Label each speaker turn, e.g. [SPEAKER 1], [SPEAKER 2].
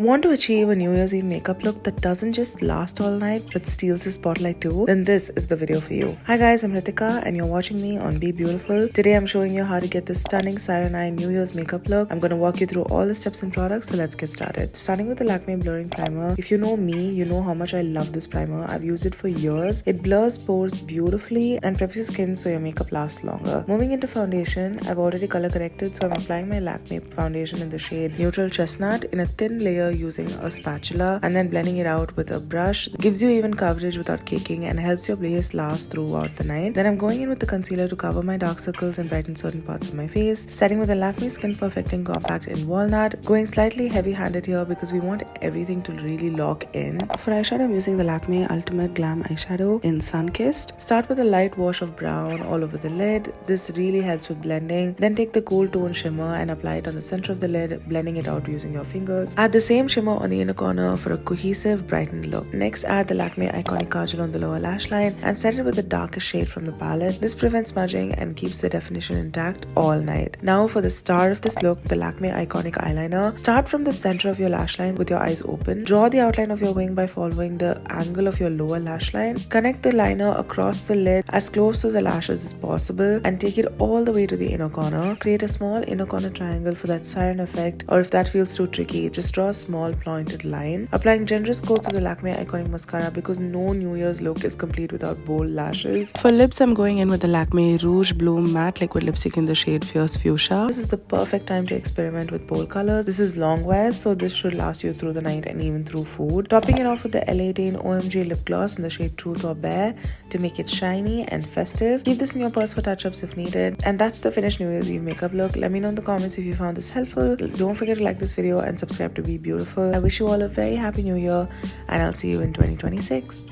[SPEAKER 1] Want to achieve a New Year's Eve makeup look that doesn't just last all night but steals the spotlight too? Then this is the video for you. Hi guys, I'm Ritika and you're watching me on BeBeautiful. Today I'm showing you how to get this stunning Siren New Year's makeup look. I'm going to walk you through all the steps and products, so let's get started. Starting with the Lakmē blurring primer. If you know me, you know how much I love this primer. I've used it for years. It blurs pores beautifully and preps your skin so your makeup lasts longer. Moving into foundation, I've already color corrected, so I'm applying my Lakmē foundation in the shade Neutral Chestnut in a thin layer using a spatula and then blending it out with a brush. Gives you even coverage without caking and helps your base last throughout the night. Then I'm going in with the concealer to cover my dark circles and brighten certain parts of my face. Starting with the Lakmē Skin Perfecting Compact in Walnut. Going slightly heavy-handed here because we want everything to really lock in. For eyeshadow, I'm using the Lakmē Ultimate Glam eyeshadow in Sunkissed. Start with a light wash of brown all over the lid. This really helps with blending. Then take the cool tone shimmer and apply it on the center of the lid, blending it out using your fingers. Add the same shimmer on the inner corner for a cohesive, brightened look. Next, add the Lakmē Iconic Kajal on the lower lash line and set it with the darkest shade from the palette. This prevents smudging and keeps the definition intact all night. Now for the star of this look, the Lakmē Iconic Eyeliner. Start from the center of your lash line with your eyes open. Draw the outline of your wing by following the angle of your lower lash line. Connect the liner across the lid as close to the lashes as possible and take it all the way to the inner corner. Create a small inner corner triangle for that Siren effect, or if that feels too tricky, just draw a small pointed line. Applying generous coats of the Lakmē Iconic Mascara because no New Year's look is complete without bold lashes. For lips, I'm going in with the Lakmē Rouge Bloom Matte Liquid Lipstick in the shade Fierce Fuchsia. This is the perfect time to experiment with bold colors. This is long wear, so this should last you through the night and even through food. Topping it off with the L18 OMG Lip Gloss in the shade Truth or Bare to make it shiny and festive. Keep this in your purse for touch-ups if needed. And that's the finished New Year's Eve makeup look. Let me know in the comments if you found this helpful. Don't forget to like this video and subscribe to BeBeautiful. I wish you all a very happy new year and I'll see you in 2026.